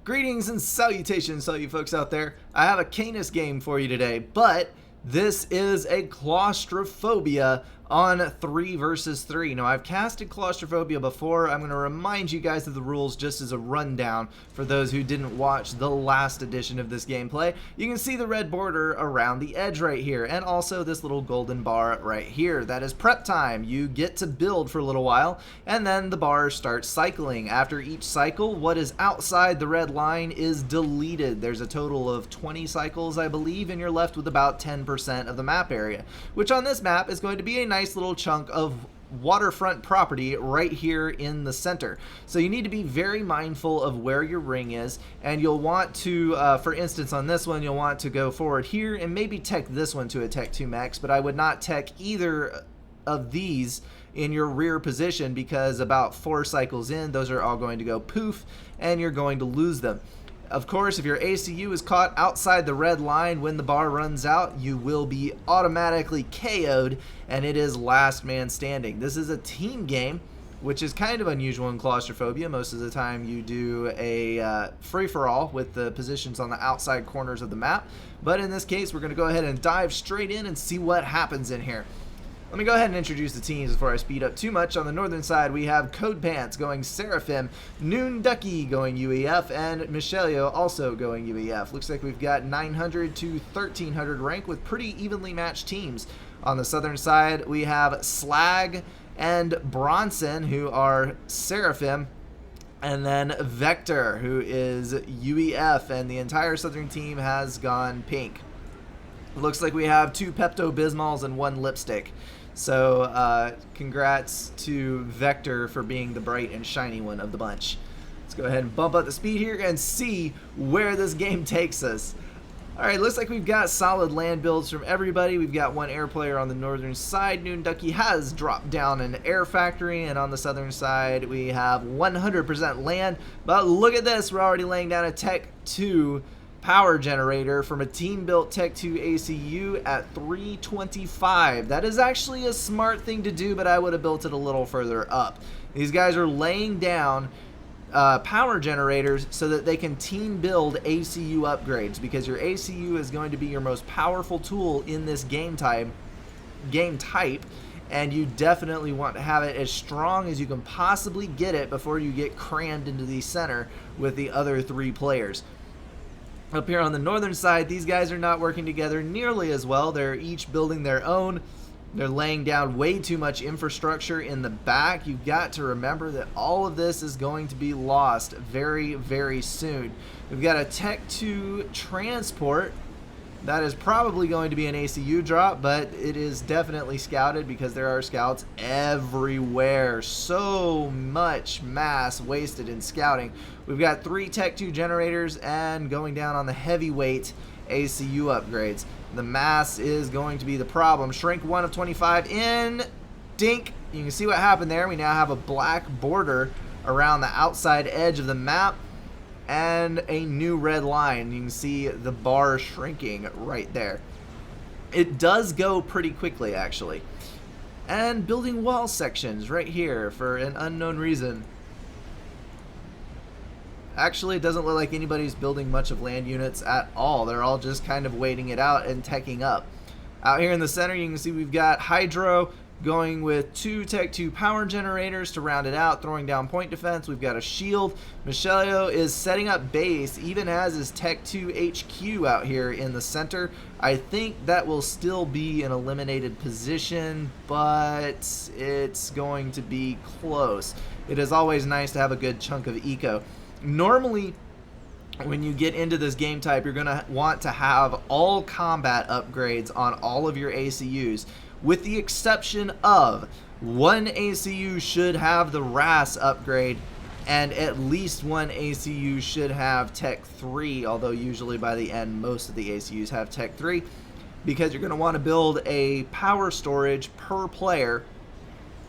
Greetings and salutations, all you folks out there. I have a Canis game for you today, but this is a Claustrophobia on 3 versus 3. Now, I've casted Claustrophobia before. I'm going to remind you guys of the rules just as a rundown for those who didn't watch the last edition of this gameplay. You can see the red border around the edge right here, and also this little golden bar right here. That is prep time. You get to build for a little while, and then the bars start cycling. After each cycle, what is outside the red line is deleted. There's a total of 20 cycles, I believe, and you're left with about 10% of the map area, which on this map is going to be a nice little chunk of waterfront property right here in the center. So you need to be very mindful of where your ring is, and you'll want to, for instance on this one, you'll want to go forward here and maybe tech this one to a tech 2 max, but I would not tech either of these in your rear position because about 4 cycles in, those are all going to go poof and you're going to lose them. Of course, if your ACU is caught outside the red line when the bar runs out, you will be automatically KO'd, and it is last man standing. This is a team game, which is kind of unusual in Claustrophobia. Most of the time you do a free-for-all with the positions on the outside corners of the map, but in this case we're going to go ahead and dive straight in and see what happens in here. Let me go ahead and introduce the teams before I speed up too much. On the northern side, we have Code Pants going Seraphim, Noon Ducky going UEF, and Michelio also going UEF. Looks like we've got 900 to 1300 rank with pretty evenly matched teams. On the southern side, we have Slag and Bronson, who are Seraphim, and then Vector, who is UEF, and the entire southern team has gone pink. Looks like we have 2 Pepto-Bismols and 1 lipstick. So congrats to Vector for being the bright and shiny one of the bunch. Let's go ahead and bump up the speed here and see where this game takes us. Alright, looks like we've got solid land builds from everybody. We've got 1 air player on the northern side. Noon Ducky has dropped down an air factory, and on the southern side we have 100% land. But look at this, we're already laying down a Tech 2 power generator from a team-built Tech 2 ACU at 325. That is actually a smart thing to do, but I would have built it a little further up. These guys are laying down power generators so that they can team build ACU upgrades, because your ACU is going to be your most powerful tool in this game type, and you definitely want to have it as strong as you can possibly get it before you get crammed into the center with the other 3 players. Up here on the northern side, these guys are not working together nearly as well. They're each building their own. They're laying down way too much infrastructure in the back. You've got to remember that all of this is going to be lost very, very soon. We've got a Tech 2 transport. That is probably going to be an ACU drop, but it is definitely scouted because there are scouts everywhere. So much mass wasted in scouting. We've got 3 Tech 2 generators and going down on the heavyweight ACU upgrades. The mass is going to be the problem. Shrink 1 of 25 in. Dink. You can see what happened there. We now have a black border around the outside edge of the map and a new red line. You can see the bar shrinking right there. It does go pretty quickly, actually. And building wall sections right here for an unknown reason. Actually, it doesn't look like anybody's building much of land units at all. They're all just kind of waiting it out and teching up. Out here in the center, you can see we've got Hydro going with 2 Tech 2 power generators to round it out, throwing down point defense. We've got a shield. Michelio is setting up base, even has his Tech 2 HQ out here in the center. I think that will still be an eliminated position, but it's going to be close. It is always nice to have a good chunk of eco. Normally, when you get into this game type, you're going to want to have all combat upgrades on all of your ACUs, with the exception of 1 ACU should have the RAS upgrade, and at least 1 ACU should have Tech 3, although usually by the end most of the ACUs have Tech 3, because you're going to want to build a power storage per player,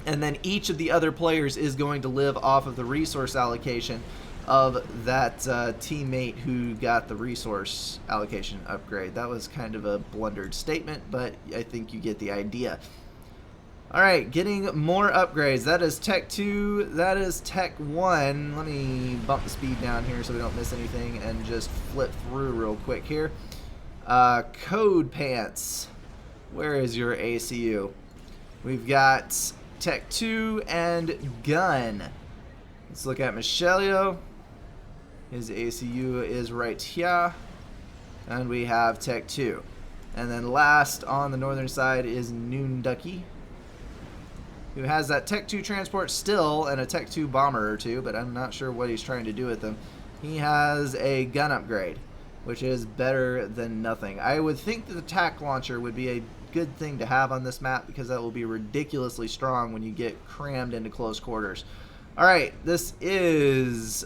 and then each of the other players is going to live off of the resource allocation of that teammate who got the resource allocation upgrade. That was kind of a blundered statement, but I think you get the idea. Alright, getting more upgrades. That is Tech 2, that is Tech 1. Let me bump the speed down here so we don't miss anything and just flip through real quick here. Code Pants. Where is your ACU? We've got Tech 2 and Gun. Let's look at Michelio. His ACU is right here. And we have Tech 2. And then last on the northern side is Noonducky, who has that Tech 2 transport still and a Tech 2 bomber or two, but I'm not sure what he's trying to do with them. He has a gun upgrade, which is better than nothing. I would think that the attack launcher would be a good thing to have on this map because that will be ridiculously strong when you get crammed into close quarters. Alright, this is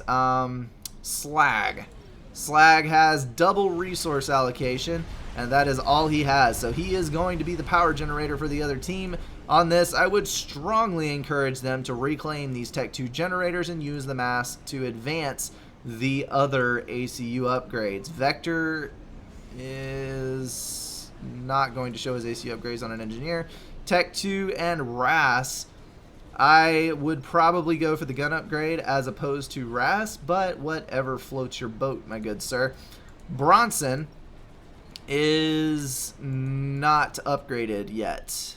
Slag. Slag has double resource allocation, and that is all he has. So he is going to be the power generator for the other team. On this, I would strongly encourage them to reclaim these Tech 2 generators and use the mass to advance the other ACU upgrades. Vector is not going to show his ACU upgrades on an engineer. Tech 2 and Ras, I would probably go for the gun upgrade as opposed to Ras, but whatever floats your boat, my good sir. Bronson is not upgraded yet,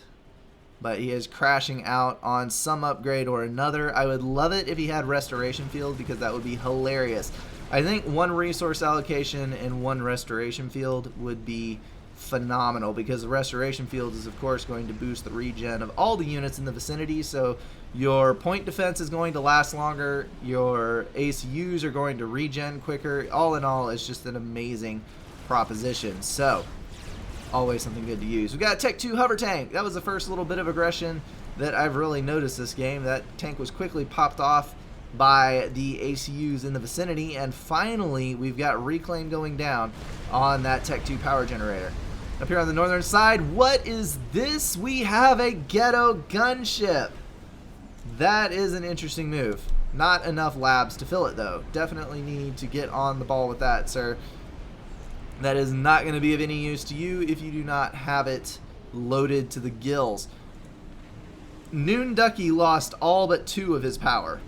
but he is crashing out on some upgrade or another. I would love it if he had restoration field because that would be hilarious. I think one resource allocation and one restoration field would be phenomenal because the restoration field is of course going to boost the regen of all the units in the vicinity, so your point defense is going to last longer, your ACUs are going to regen quicker. All in all, it's just an amazing proposition. So always something good to use. We got a Tech 2 hover tank. That was the first little bit of aggression that I've really noticed this game. That tank was quickly popped off by the ACUs in the vicinity, and finally we've got reclaim going down on that Tech 2 power generator. Up here on the northern side, what is this? We have a ghetto gunship. That is an interesting move. Not enough labs to fill it though. Definitely need to get on the ball with that, sir. That is not going to be of any use to you if you do not have it loaded to the gills. Noonducky lost all but 2 of his power.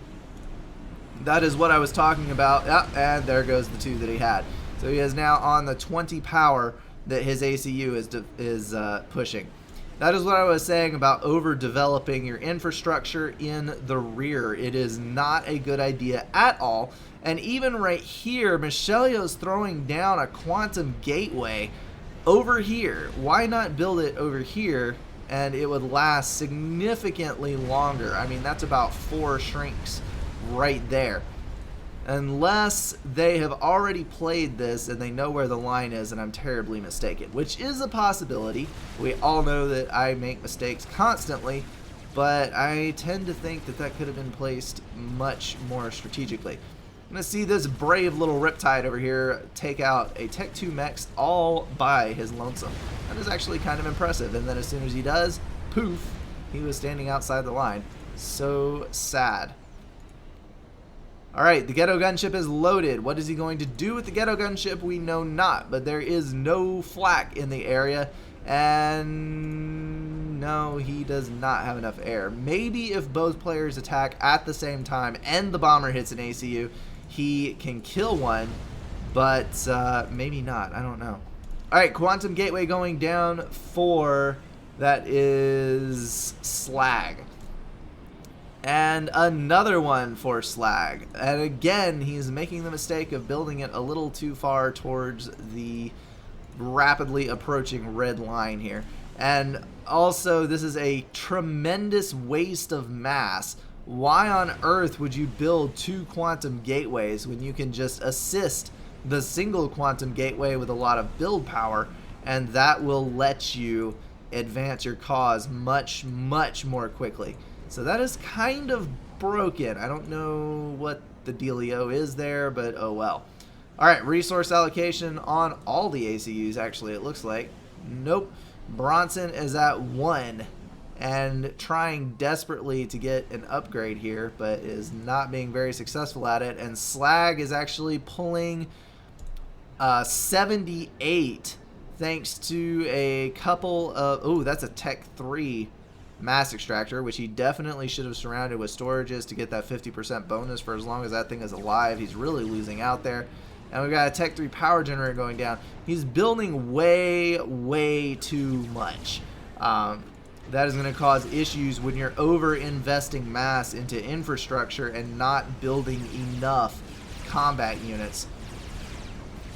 That is what I was talking about. Yep, and there goes the 2 that he had. So he is now on the 20 power that his ACU is pushing. That is what I was saying about overdeveloping your infrastructure in the rear. It is not a good idea at all. And even right here, Michelio's throwing down a quantum gateway over here. Why not build it over here and it would last significantly longer? I mean, that's about 4 shrinks right there. Unless they have already played this and they know where the line is and I'm terribly mistaken, which is a possibility. We all know that I make mistakes constantly, but I tend to think that that could have been placed much more strategically. I'm going to see this brave little Riptide over here take out a Tech 2 mechs all by his lonesome. That is actually kind of impressive, and then as soon as he does, poof, he was standing outside the line. So sad. Alright, the Ghetto Gunship is loaded. What is he going to do with the Ghetto Gunship? We know not, but there is no flak in the area, and no, he does not have enough air. Maybe if both players attack at the same time and the bomber hits an ACU, he can kill one, but maybe not. I don't know. Alright, Quantum Gateway going down for, that is Slag. And another one for Slag. And again, he's making the mistake of building it a little too far towards the rapidly approaching red line here. And also, this is a tremendous waste of mass. Why on earth would you build 2 quantum gateways when you can just assist the single quantum gateway with a lot of build power, and that will let you advance your cause much, much more quickly? So that is kind of broken. I don't know what the dealio is there, but oh well. Alright, resource allocation on all the ACUs, actually, it looks like. Nope. Bronson is at 1 and trying desperately to get an upgrade here, but is not being very successful at it. And Slag is actually pulling 78 thanks to a couple of... Oh, that's a Tech 3 mass extractor, which he definitely should have surrounded with storages to get that 50% bonus for as long as that thing is alive. He's really losing out there. And we've got a Tech 3 power generator going down. He's building way too much. That is going to cause issues when you're over-investing mass into infrastructure and not building enough combat units.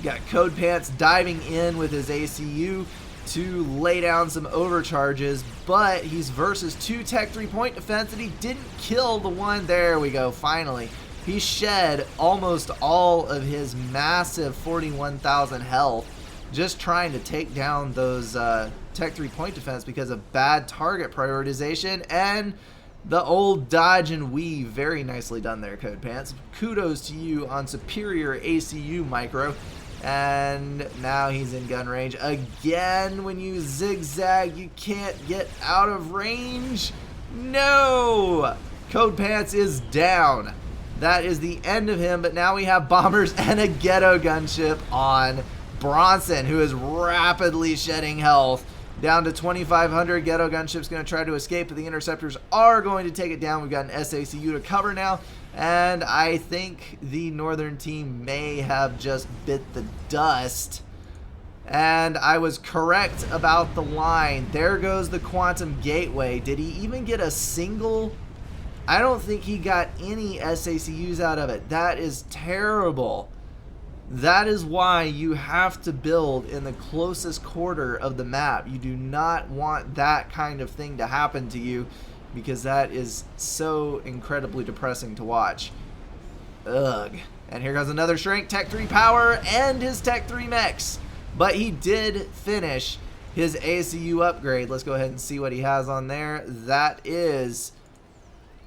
Got Code Pants diving in with his ACU to lay down some overcharges, but he's versus 2 Tech 3 point defense, and he didn't kill the one. There we go, finally. He shed almost all of his massive 41,000 health just trying to take down those Tech 3 point defense because of bad target prioritization and the old dodge and weave. Very nicely done there, Code Pants. Kudos to you on superior ACU micro. And now he's in gun range. Again, when you zigzag, you can't get out of range. No! Code Pants is down. That is the end of him, but now we have bombers and a ghetto gunship on Bronson, who is rapidly shedding health. Down to 2,500. Ghetto gunship's going to try to escape, but the interceptors are going to take it down. We've got an SACU to cover now, and I think the northern team may have just bit the dust. And I was correct about the line. There goes the Quantum Gateway. Did he even get a single? I don't think he got any SACUs out of it. That is terrible. That is why you have to build in the closest quarter of the map. You do not want that kind of thing to happen to you because that is so incredibly depressing to watch. Ugh. And here goes another Shrink, Tech 3 power, and his Tech 3 mechs. But he did finish his ACU upgrade. Let's go ahead and see what he has on there. That is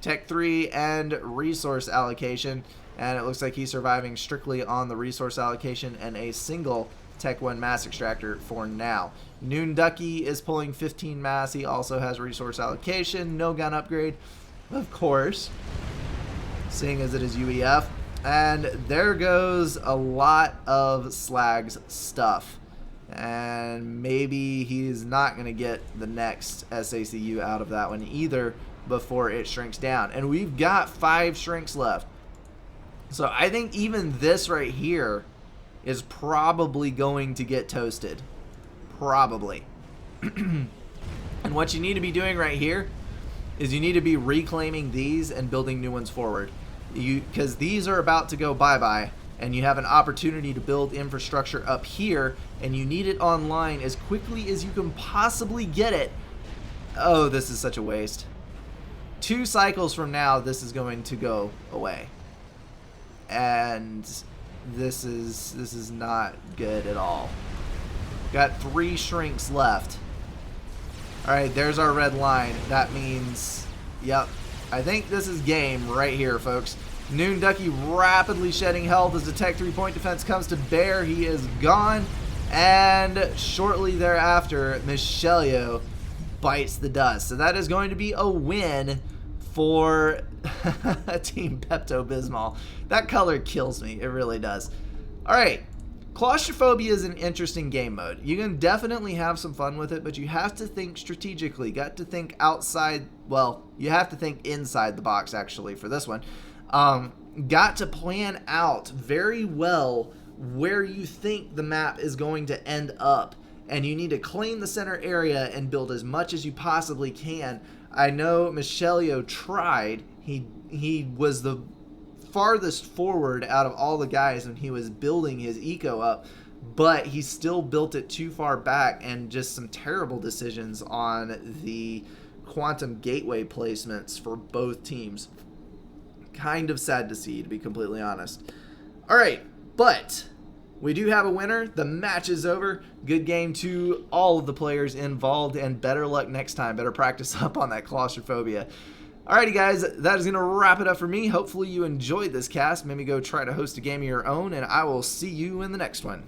Tech 3 and resource allocation. And it looks like he's surviving strictly on the resource allocation and a single Tech 1 mass extractor for now. Noon Ducky is pulling 15 mass. He also has resource allocation. No gun upgrade, of course, seeing as it is UEF. And there goes a lot of Slag's stuff. And maybe he's not going to get the next SACU out of that one either before it shrinks down. And we've got 5 shrinks left. So I think even this right here is probably going to get toasted. Probably. And what you need to be doing right here is you need to be reclaiming these and building new ones forward. Because these are about to go bye-bye, and you have an opportunity to build infrastructure up here, and you need it online as quickly as you can possibly get it. Oh, this is such a waste. 2 cycles from now, this is going to go away. And this is not good at all. Got 3 shrinks left. Alright, there's our red line. That means, yep, I think this is game right here, folks. Noon Ducky rapidly shedding health as the Tech 3 point defense comes to bear. He is gone. And shortly thereafter, Michelio bites the dust. So that is going to be a win for Team Pepto-Bismol. That color kills me. It really does. Alright. Claustrophobia is an interesting game mode. You can definitely have some fun with it, but you have to think strategically. Got to think outside, well, you have to think inside the box, actually, for this one. Got to plan out very well where you think the map is going to end up. And you need to claim the center area and build as much as you possibly can. I know Michelio tried. He was the farthest forward out of all the guys when he was building his eco up, but he still built it too far back, and just some terrible decisions on the quantum gateway placements for both teams. Kind of sad to see, to be completely honest. All right, but we do have a winner. The match is over. Good game to all of the players involved, and better luck next time. Better practice up on that claustrophobia. Alrighty guys, that is going to wrap it up for me. Hopefully you enjoyed this cast. Maybe go try to host a game of your own, and I will see you in the next one.